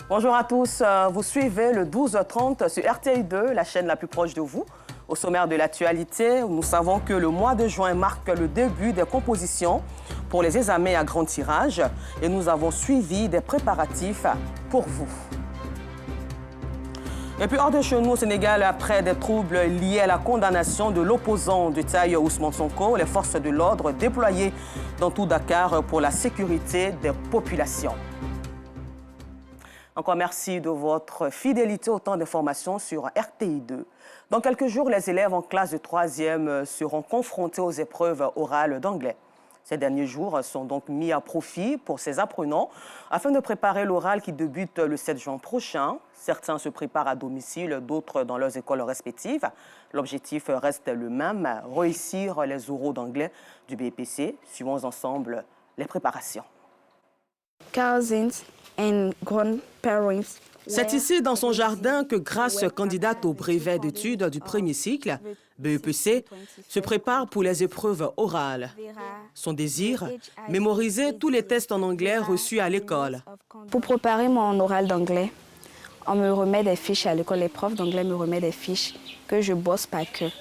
Bonjour à tous, vous suivez le 12h30 sur RTI2, la chaîne la plus proche de vous. Au sommaire de l'actualité, nous savons que le mois de juin marque le début des compositions pour les examens à grand tirage et nous avons suivi des préparatifs pour vous. Et puis hors de chez nous au Sénégal, après des troubles liés à la condamnation de l'opposant de taille Ousmane Sonko, les forces de l'ordre déployées dans tout Dakar pour la sécurité des populations. Encore merci de votre fidélité au temps d'information sur RTI2. Dans quelques jours, les élèves en classe de 3e seront confrontés aux épreuves orales d'anglais. Ces derniers jours sont donc mis à profit pour ces apprenants afin de préparer l'oral qui débute le 7 juin prochain. Certains se préparent à domicile, d'autres dans leurs écoles respectives. L'objectif reste le même, réussir les oraux d'anglais du BEPC. Suivons ensemble les préparations. Cousins and grandparents. C'est ici, dans son jardin, que Grace, candidate au brevet d'études du premier cycle, BEPC, se prépare pour les épreuves orales. Son désir, mémoriser tous les tests en anglais reçus à l'école. Pour préparer mon oral d'anglais, on me remet des fiches à l'école. Les profs d'anglais me remettent des fiches que je bosse par cœur.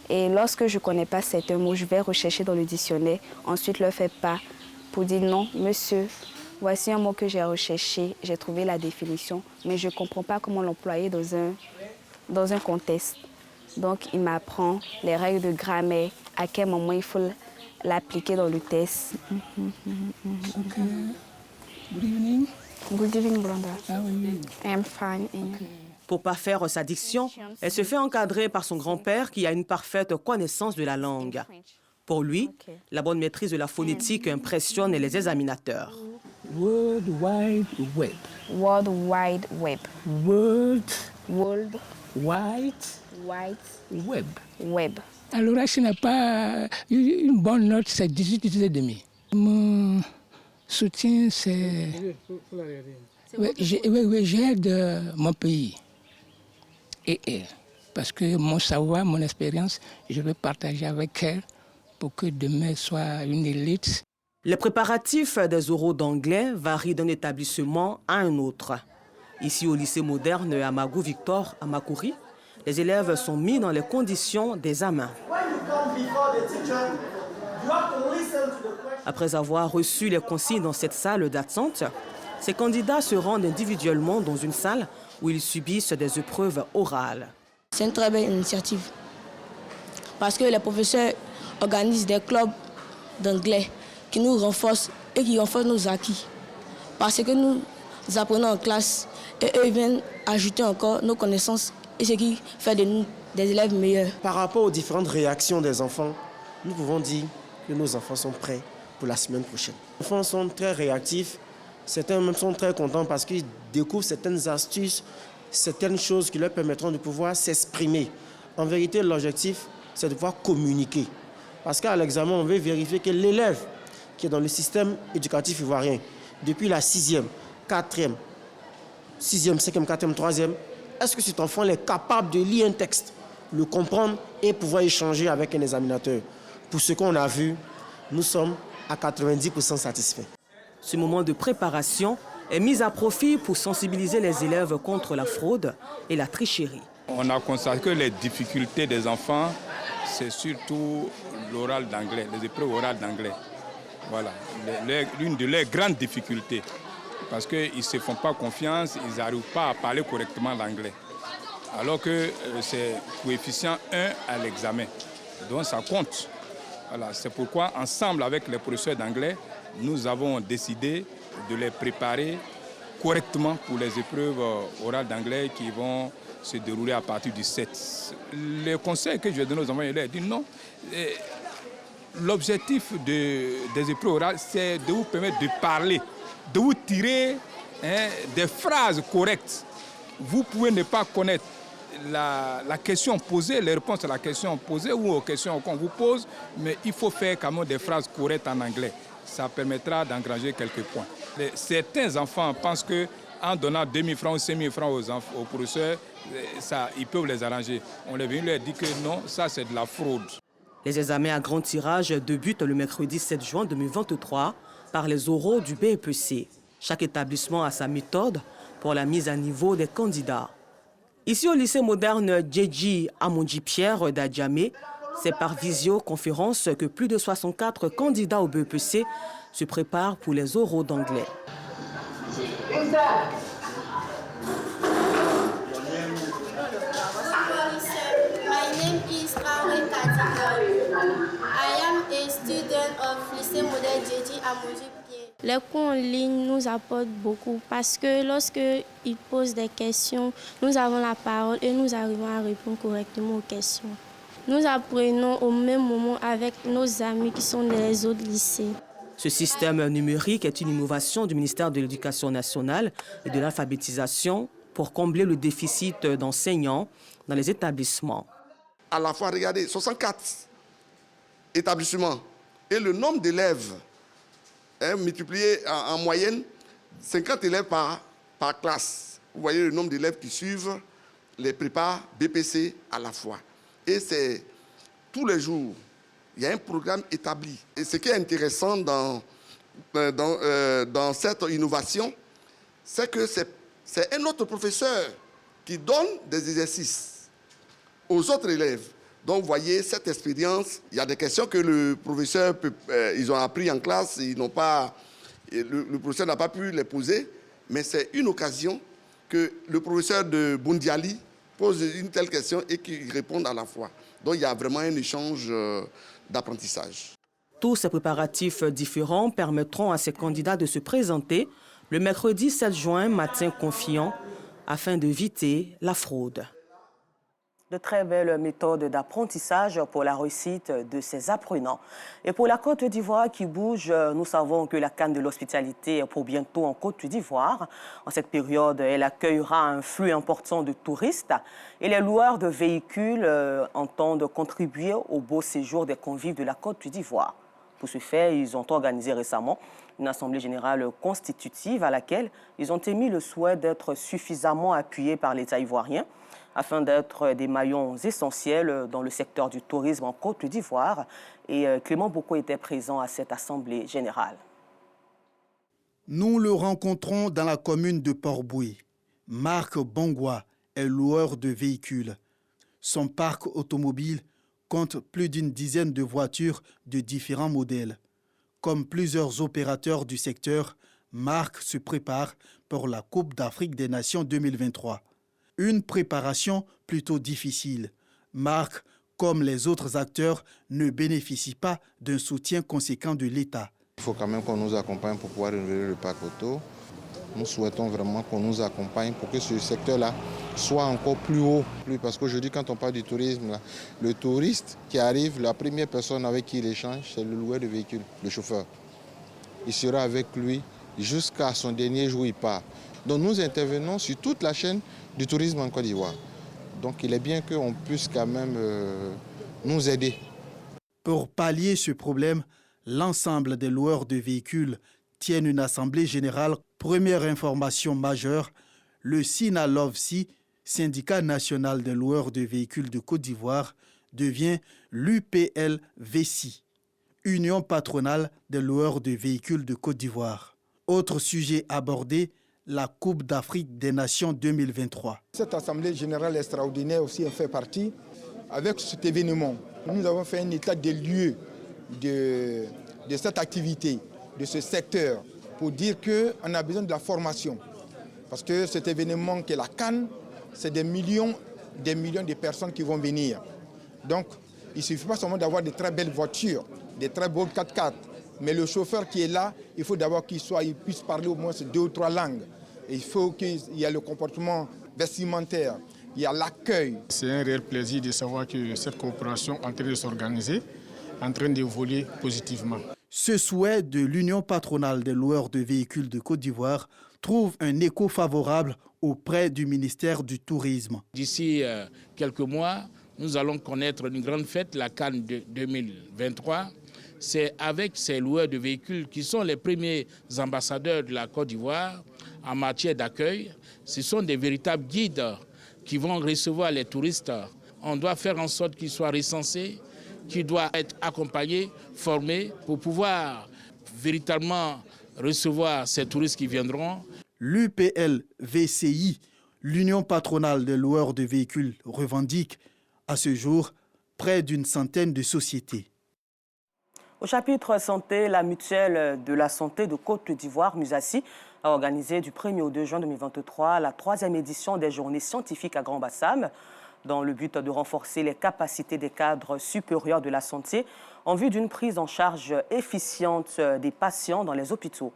Et lorsque je ne connais pas certains mots, je vais rechercher dans le dictionnaire, ensuite leur faire part pour dire non, monsieur. Voici un mot que j'ai recherché, j'ai trouvé la définition, mais je ne comprends pas comment l'employer dans un contexte. Donc, il m'apprend les règles de grammaire, à quel moment il faut l'appliquer dans le test. Okay. Good evening. Good evening, Brenda. How are you? I'm fine. Pour parfaire sa diction, elle se fait encadrer par son grand-père qui a une parfaite connaissance de la langue. Pour lui, la bonne maîtrise de la phonétique impressionne les examinateurs. World Wide Web. World Wide Web. World World Wide Wide Web. Web. Alors, je n'ai pas eu une bonne note, c'est 18,5. Mon soutien, c'est... Oui, j'aide mon pays et elle. Parce que mon savoir, mon expérience, je vais partager avec elle pour que demain soit une élite. Les préparatifs des oraux d'anglais varient d'un établissement à un autre. Ici, au lycée moderne Amago Victor à Makuri, les élèves sont mis dans les conditions d'examen. Après avoir reçu les consignes dans cette salle d'attente, ces candidats se rendent individuellement dans une salle où ils subissent des épreuves orales. C'est une très belle initiative parce que les professeurs organisent des clubs d'anglais qui nous renforcent et qui renforcent nos acquis. Parce que nous apprenons en classe et eux viennent ajouter encore nos connaissances et ce qui fait de nous des élèves meilleurs. Par rapport aux différentes réactions des enfants, nous pouvons dire que nos enfants sont prêts pour la semaine prochaine. Les enfants sont très réactifs, certains même sont très contents parce qu'ils découvrent certaines astuces, certaines choses qui leur permettront de pouvoir s'exprimer. En vérité, l'objectif, c'est de pouvoir communiquer. Parce qu'à l'examen, on veut vérifier que l'élève qui est dans le système éducatif ivoirien, depuis la 6e, 4e, 6e, 5e, 4e, 3e, est-ce que cet enfant est capable de lire un texte, le comprendre et pouvoir échanger avec un examinateur? Pour ce qu'on a vu, nous sommes à 90% satisfaits. Ce moment de préparation est mis à profit pour sensibiliser les élèves contre la fraude et la tricherie. On a constaté que les difficultés des enfants, c'est surtout l'oral d'anglais, les épreuves orales d'anglais. Voilà, l'une de leurs grandes difficultés. Parce qu'ils ne se font pas confiance, ils n'arrivent pas à parler correctement l'anglais. Alors que c'est coefficient 1 à l'examen. Donc ça compte. Voilà, c'est pourquoi, ensemble avec les professeurs d'anglais, nous avons décidé de les préparer correctement pour les épreuves orales d'anglais qui vont se dérouler à partir du 7. Le conseil que je vais donner aux enfants, il est dit non. L'objectif des épreuves orales, c'est de vous permettre de parler, de vous tirer des phrases correctes. Vous pouvez ne pas connaître la question posée, les réponses à la question posée ou aux questions qu'on vous pose, mais il faut faire quand même des phrases correctes en anglais. Ça permettra d'engranger quelques points. Certains enfants pensent qu'en donnant 2 000 francs ou 5 000 francs aux professeurs, ils peuvent les arranger. On leur dit que non, ça c'est de la fraude. Les examens à grand tirage débutent le mercredi 7 juin 2023 par les oraux du BEPC. Chaque établissement a sa méthode pour la mise à niveau des candidats. Ici au lycée moderne Djedji Amondi-Pierre d'Adjamé, c'est par visioconférence que plus de 64 candidats au BEPC se préparent pour les oraux d'anglais. Les cours en ligne nous apportent beaucoup parce que lorsqu'ils posent des questions, nous avons la parole et nous arrivons à répondre correctement aux questions. Nous apprenons au même moment avec nos amis qui sont dans les autres lycées. Ce système numérique est une innovation du ministère de l'Éducation nationale et de l'alphabétisation pour combler le déficit d'enseignants dans les établissements. À la fois, regardez, 64 établissements et le nombre d'élèves multiplié en moyenne 50 élèves par classe. Vous voyez le nombre d'élèves qui suivent les prépas BPC à la fois. Et c'est tous les jours, il y a un programme établi. Et ce qui est intéressant dans cette innovation, c'est que c'est un autre professeur qui donne des exercices aux autres élèves. Donc, vous voyez, cette expérience, il y a des questions que le professeur, ils ont appris en classe, le professeur n'a pas pu les poser, mais c'est une occasion que le professeur de Bundiali pose une telle question et qu'il réponde à la fois. Donc, il y a vraiment un échange d'apprentissage. Tous ces préparatifs différents permettront à ces candidats de se présenter le mercredi 7 juin, matin confiant, afin d'éviter la fraude. De très belles méthodes d'apprentissage pour la réussite de ces apprenants. Et pour la Côte d'Ivoire qui bouge, nous savons que la canne de l'hospitalité est pour bientôt en Côte d'Ivoire. En cette période, elle accueillera un flux important de touristes et les loueurs de véhicules entendent contribuer au beau séjour des convives de la Côte d'Ivoire. Pour ce faire, ils ont organisé récemment une assemblée générale constitutive à laquelle ils ont émis le souhait d'être suffisamment appuyés par l'État ivoirien afin d'être des maillons essentiels dans le secteur du tourisme en Côte d'Ivoire. Et Clément Boko était présent à cette assemblée générale. Nous le rencontrons dans la commune de Port-Bouilly. Marc Bongwa est loueur de véhicules. Son parc automobile compte plus d'une dizaine de voitures de différents modèles. Comme plusieurs opérateurs du secteur, Marc se prépare pour la Coupe d'Afrique des Nations 2023. Une préparation plutôt difficile. Marc, comme les autres acteurs, ne bénéficie pas d'un soutien conséquent de l'État. Il faut quand même qu'on nous accompagne pour pouvoir renouveler le parc auto. Nous souhaitons vraiment qu'on nous accompagne pour que ce secteur-là soit encore plus haut. Parce qu'aujourd'hui, quand on parle du tourisme, le touriste qui arrive, la première personne avec qui il échange, c'est le loueur de véhicule, le chauffeur. Il sera avec lui jusqu'à son dernier jour, il part. Donc nous intervenons sur toute la chaîne du tourisme en Côte d'Ivoire. Donc il est bien qu'on puisse quand même nous aider. Pour pallier ce problème, l'ensemble des loueurs de véhicules tiennent une assemblée générale. Première information majeure, le SINALOVSI, Syndicat national des loueurs de véhicules de Côte d'Ivoire, devient l'UPLVSI, Union patronale des loueurs de véhicules de Côte d'Ivoire. Autre sujet abordé, la Coupe d'Afrique des Nations 2023. Cette assemblée générale extraordinaire aussi en fait partie. Avec cet événement, nous avons fait un état des lieux de cette activité, de ce secteur, pour dire qu'on a besoin de la formation. Parce que cet événement qui est la CAN, c'est des millions de personnes qui vont venir. Donc, il ne suffit pas seulement d'avoir de très belles voitures, des très beaux 4x4. Mais le chauffeur qui est là, il faut d'abord qu'il puisse parler au moins 2 ou 3 langues. Et il faut qu'il y ait le comportement vestimentaire, il y a l'accueil. C'est un réel plaisir de savoir que cette coopération est en train de s'organiser, en train d'évoluer positivement. Ce souhait de l'Union patronale des loueurs de véhicules de Côte d'Ivoire trouve un écho favorable auprès du ministère du Tourisme. D'ici quelques mois, nous allons connaître une grande fête, la CAN de 2023. C'est avec ces loueurs de véhicules qui sont les premiers ambassadeurs de la Côte d'Ivoire en matière d'accueil. Ce sont des véritables guides qui vont recevoir les touristes. On doit faire en sorte qu'ils soient recensés, qu'ils doivent être accompagnés, formés pour pouvoir véritablement recevoir ces touristes qui viendront. L'UPL-VCI, l'Union patronale des loueurs de véhicules, revendique à ce jour près d'une centaine de sociétés. Au chapitre santé, la mutuelle de la santé de Côte d'Ivoire, Musassi, a organisé du 1er au 2 juin 2023 la 3e édition des journées scientifiques à Grand-Bassam, dans le but de renforcer les capacités des cadres supérieurs de la santé en vue d'une prise en charge efficiente des patients dans les hôpitaux.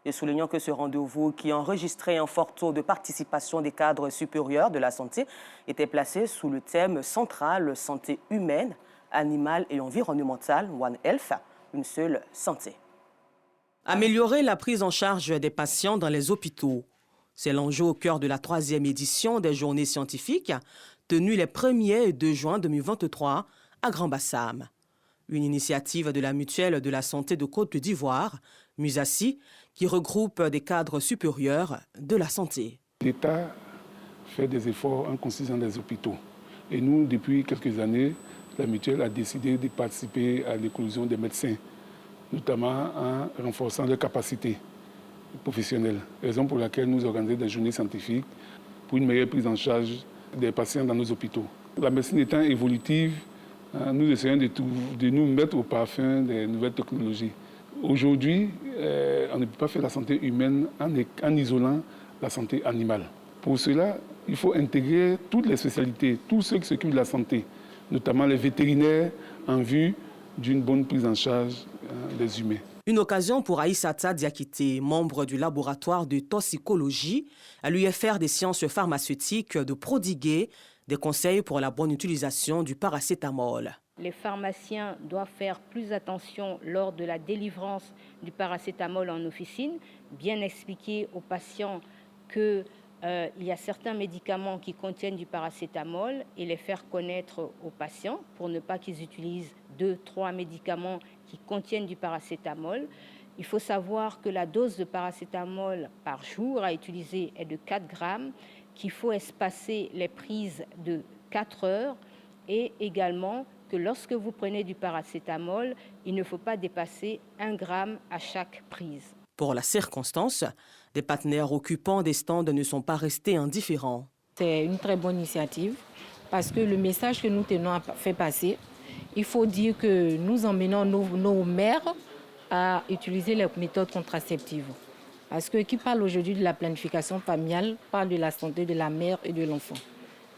Et soulignant que ce rendez-vous, qui enregistrait un fort taux de participation des cadres supérieurs de la santé, était placé sous le thème central « Santé humaine, animale et environnementale » One Health, une seule santé. Améliorer la prise en charge des patients dans les hôpitaux. C'est l'enjeu au cœur de la 3e édition des journées scientifiques, tenues les 1er et 2 juin 2023 à Grand-Bassam. Une initiative de la mutuelle de la santé de Côte d'Ivoire, Musassi, qui regroupe des cadres supérieurs de la santé. L'État fait des efforts en construisant des hôpitaux. Et nous, depuis quelques années, la mutuelle a décidé de participer à l'éclosion des médecins, notamment en renforçant leurs capacités professionnelles. Raison pour laquelle nous organisons des journées scientifiques pour une meilleure prise en charge des patients dans nos hôpitaux. La médecine étant évolutive, nous essayons de nous mettre au parfum des nouvelles technologies. Aujourd'hui, on ne peut pas faire la santé humaine en isolant la santé animale. Pour cela, il faut intégrer toutes les spécialités, tous ceux qui s'occupent de la santé, notamment les vétérinaires, en vue d'une bonne prise en charge des humains. Une occasion pour Aïssata Diakité, membre du laboratoire de toxicologie à l'UFR des sciences pharmaceutiques, de prodiguer des conseils pour la bonne utilisation du paracétamol. Les pharmaciens doivent faire plus attention lors de la délivrance du paracétamol en officine, bien expliquer aux patients qu'il y a certains médicaments qui contiennent du paracétamol et les faire connaître aux patients pour ne pas qu'ils utilisent 2-3 médicaments qui contiennent du paracétamol. Il faut savoir que la dose de paracétamol par jour à utiliser est de 4 grammes, qu'il faut espacer les prises de 4 heures et également que lorsque vous prenez du paracétamol, il ne faut pas dépasser 1 gramme à chaque prise. Pour la circonstance, des partenaires occupants des stands ne sont pas restés indifférents. C'est une très bonne initiative parce que le message que nous tenons à faire passer, il faut dire que nous emmenons nos mères à utiliser les méthodes contraceptives. Parce que qui parle aujourd'hui de la planification familiale parle de la santé de la mère et de l'enfant.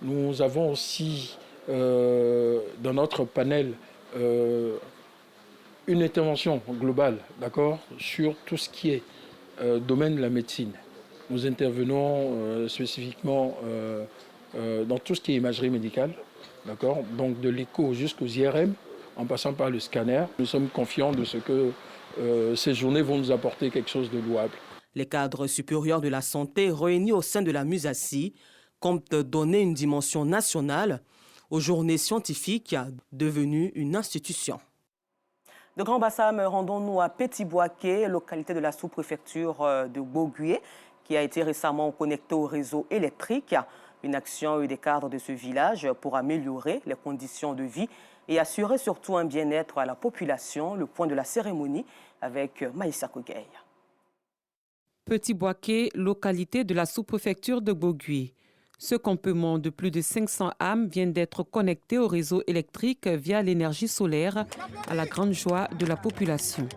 Nous avons aussi dans notre panel une intervention globale, d'accord, sur tout ce qui est domaine de la médecine. Nous intervenons spécifiquement dans tout ce qui est imagerie médicale, d'accord, donc de l'écho jusqu'aux IRM, en passant par le scanner. Nous sommes confiants de ce que ces journées vont nous apporter quelque chose de louable. Les cadres supérieurs de la santé réunis au sein de la Musassi comptent donner une dimension nationale aux journées scientifiques devenues une institution. De Grand-Bassam, rendons-nous à Petit-Boaké, localité de la sous-préfecture de Bogué, qui a été récemment connectée au réseau électrique. Une action des cadres de ce village pour améliorer les conditions de vie et assurer surtout un bien-être à la population. Le point de la cérémonie avec Maïssa Kogay. Petit-Boaké, localité de la sous-préfecture de Bogué. Ce campement de plus de 500 âmes vient d'être connecté au réseau électrique via l'énergie solaire, à la grande joie de la population.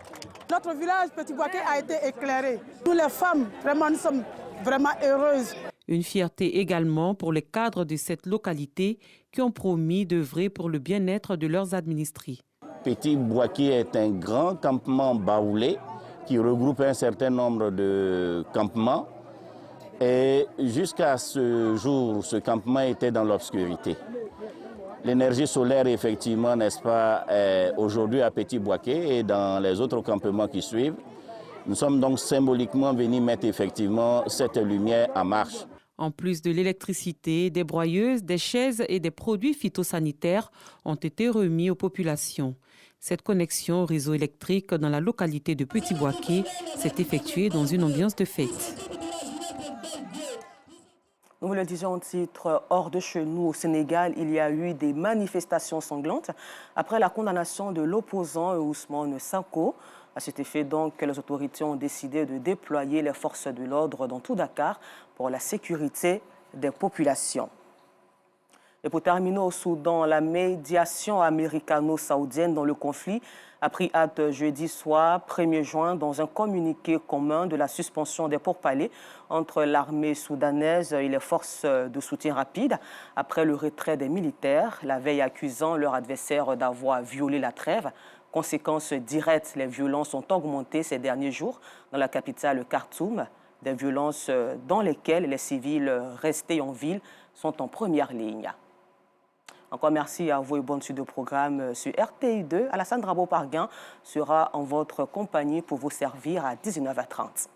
Notre village Petit-Boaké a été éclairé. Nous les femmes, vraiment, nous sommes vraiment heureuses. Une fierté également pour les cadres de cette localité qui ont promis d'œuvrer pour le bien-être de leurs administrés. Petit-Boaké est un grand campement baoulé qui regroupe un certain nombre de campements. Et jusqu'à ce jour, ce campement était dans l'obscurité. L'énergie solaire, effectivement, n'est-ce pas, aujourd'hui à Petit-Boaké et dans les autres campements qui suivent. Nous sommes donc symboliquement venus mettre effectivement cette lumière en marche. En plus de l'électricité, des broyeuses, des chaises et des produits phytosanitaires ont été remis aux populations. Cette connexion au réseau électrique dans la localité de Petit-Boaké s'est effectuée dans une ambiance de fête. Nous vous le disions au titre, hors de chez nous, au Sénégal, il y a eu des manifestations sanglantes après la condamnation de l'opposant Ousmane Sonko. À cet effet, donc, les autorités ont décidé de déployer les forces de l'ordre dans tout Dakar pour la sécurité des populations. Et pour terminer au Soudan, la médiation américano-saoudienne dans le conflit a pris acte jeudi soir, 1er juin, dans un communiqué commun de la suspension des pourparlers entre l'armée soudanaise et les forces de soutien rapide après le retrait des militaires, la veille accusant leur adversaire d'avoir violé la trêve. Conséquence directe, les violences ont augmenté ces derniers jours dans la capitale Khartoum, des violences dans lesquelles les civils restés en ville sont en première ligne. Encore merci à vous et bonne suite de programme sur RTI2. Alassane Drabo-Parguin sera en votre compagnie pour vous servir à 19h30.